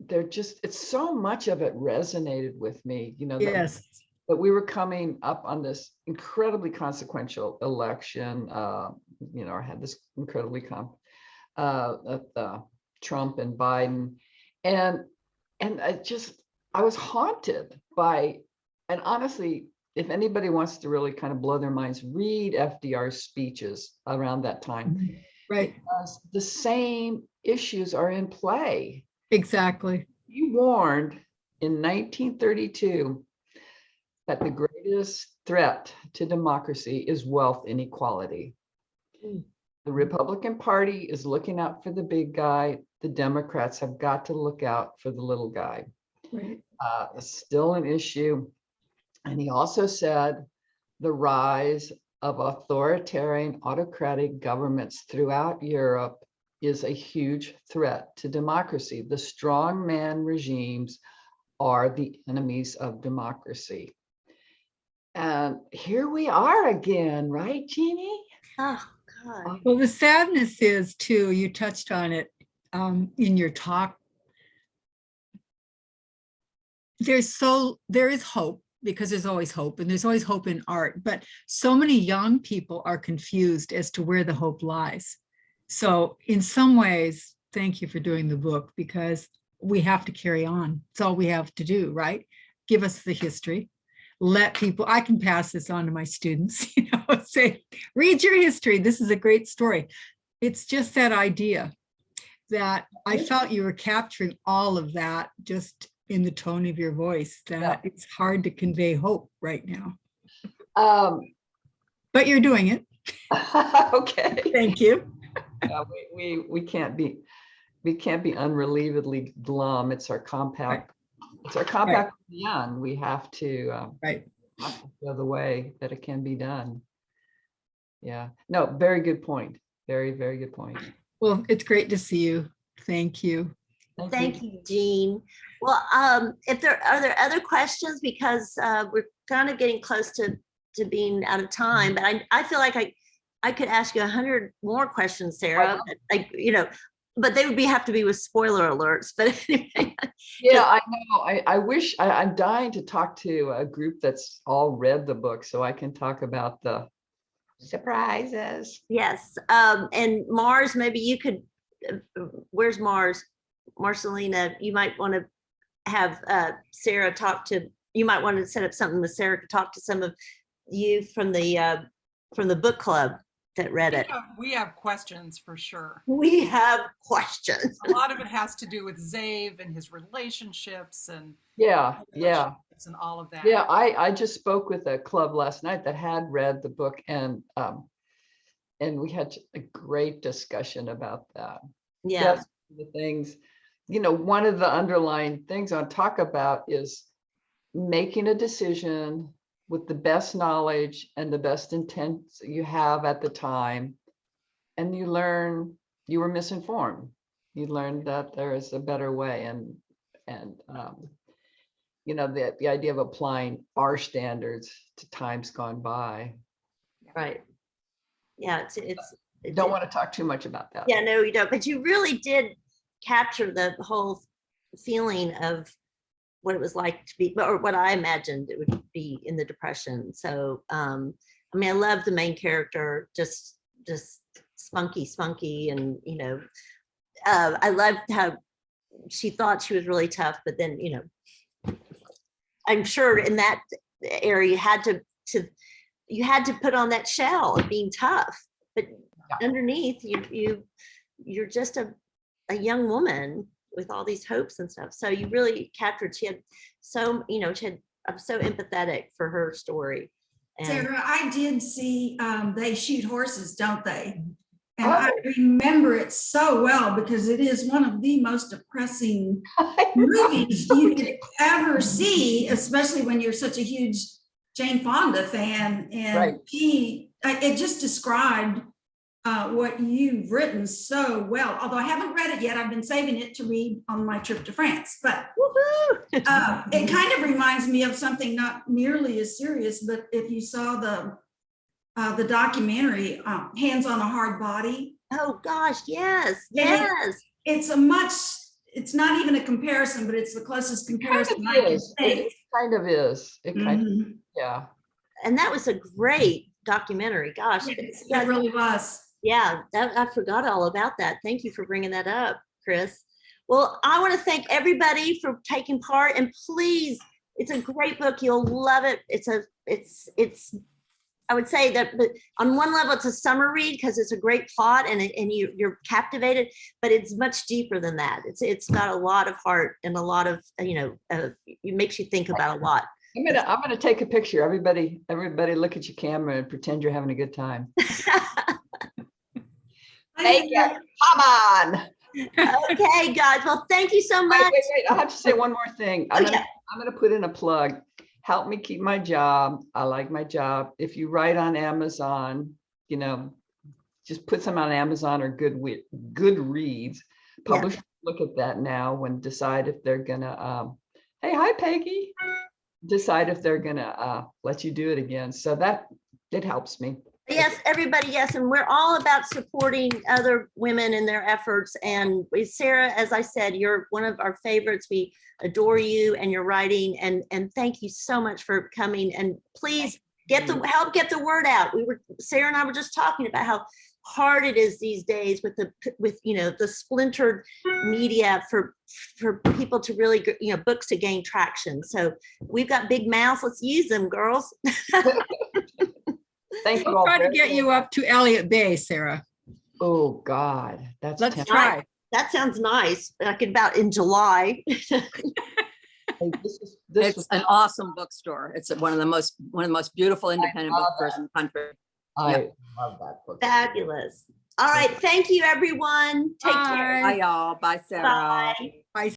it's so much of it resonated with me, Yes. that we were coming up on this incredibly consequential election, I had this incredibly Trump and Biden. And I was haunted by, and honestly, if anybody wants to really kind of blow their minds, read FDR's speeches around that time. Right. Because the same issues are in play. Exactly. He warned in 1932 that the greatest threat to democracy is wealth inequality. The Republican Party is looking out for the big guy. The Democrats have got to look out for the little guy. Right. It's still an issue. And he also said the rise of authoritarian autocratic governments throughout Europe is a huge threat to democracy. The strongman regimes are the enemies of democracy. And here we are again, right, Jeannie? Oh, God. Well, the sadness is too, you touched on it in your talk. There is hope, because there's always hope, and there's always hope in art, but so many young people are confused as to where the hope lies. So in some ways, thank you for doing the book, because we have to carry on. It's all we have to do, right? Give us the history. Let people, I can pass this on to my students, say, read your history. This is a great story. It's just that idea that I felt you were capturing all of that just in the tone of your voice, that it's hard to convey hope right now. But you're doing it. Okay. Thank you. Yeah, we can't be unrelievedly glum. It's our compact. It's our compact young. We have to show the way that it can be done. Yeah. No, very good point. Very, very good point. Well, it's great to see you. Thank you. Thank you, Jean. Well, are there other questions? Because we're kind of getting close to being out of time, but I feel like I could ask you 100 more questions, Sarah, but they would have to be with spoiler alerts. But anyway. Yeah, I know. I wish I'm dying to talk to a group that's all read the book, so I can talk about the surprises. Yes. And Mars, maybe you could, where's Mars? Marcelina, you might want to have Sarah talk to, you might want to set up something with Sarah to talk to some of you from the book club that read it. We have questions for sure. We have questions. A lot of it has to do with Zave and his relationships and and all of that. Yeah, I just spoke with a club last night that had read the book, and we had a great discussion about that. Yeah. That's the things, one of the underlying things I talk about is making a decision with the best knowledge and the best intent you have at the time. And you learn you were misinformed. You learned that there is a better way. And the idea of applying our standards to times gone by. Right. Yeah. Don't want to talk too much about that. Yeah, no, you don't. But you really did capture the whole feeling of what it was like to be, or what I imagined it would be in the Depression. So, I love the main character, just spunky, and I loved how she thought she was really tough, but then I'm sure in that area you had to put on that shell of being tough. But underneath you're just a young woman with all these hopes and stuff. So you really captured, she had so, I'm so empathetic for her story. And Sarah, I did see, they shoot horses, don't they? And Oh. I remember it so well because it is one of the most depressing movies you could ever see, especially when you're such a huge Jane Fonda fan. And Right. it just described what you've written so well. Although I haven't read it yet, I've been saving it to read on my trip to France. But it kind of reminds me of something not nearly as serious, but if you saw the documentary, Hands on a Hard Body. oh gosh, yes, And yes. it's not even a comparison, but it's the closest comparison I can It think. kind of is. It kind of, Mhm. yeah. And that was a great documentary. Gosh, It really was. yeah, I forgot all about that. Thank you for bringing that up, Chris. Well, I want to thank everybody for taking part, and please, it's a great book. You'll love it. It's I would say that, but on one level, it's a summer read because it's a great plot and you're captivated, but it's much deeper than that. It's got a lot of heart and a lot of, it makes you think about a lot. I'm gonna take a picture. Everybody look at your camera and pretend you're having a good time. Take it. Come on. Okay, guys. Well, thank you so much. Wait. I have to say one more thing. I'm Okay. gonna put in a plug. Help me keep my job. I like my job. If you write on Amazon, just put some on Amazon or Goodreads. Publishers look at that now and decide if they're gonna, hey, hi Peggy. Decide if they're gonna let you do it again. So it helps me. Yes, everybody, yes. And we're all about supporting other women in their efforts. And Sarah, as I said, you're one of our favorites. We adore you and your writing. And thank you so much for coming. And please help get the word out. Sarah and I were just talking about how hard it is these days with the splintered media for people to really, books to gain traction. So we've got big mouths. Let's use them, girls. Thank you We'll all. try to get you up to Elliott Bay, Sarah. Oh God, that's Let's tempting. try. That sounds nice. Like about in July. Hey, this It's was, an awesome bookstore. It's one of the most beautiful independent love bookstores in the country. I love that book. Fabulous. All right. Thank you, everyone. Take care. Bye, y'all. Bye, Sarah. Bye. Bye.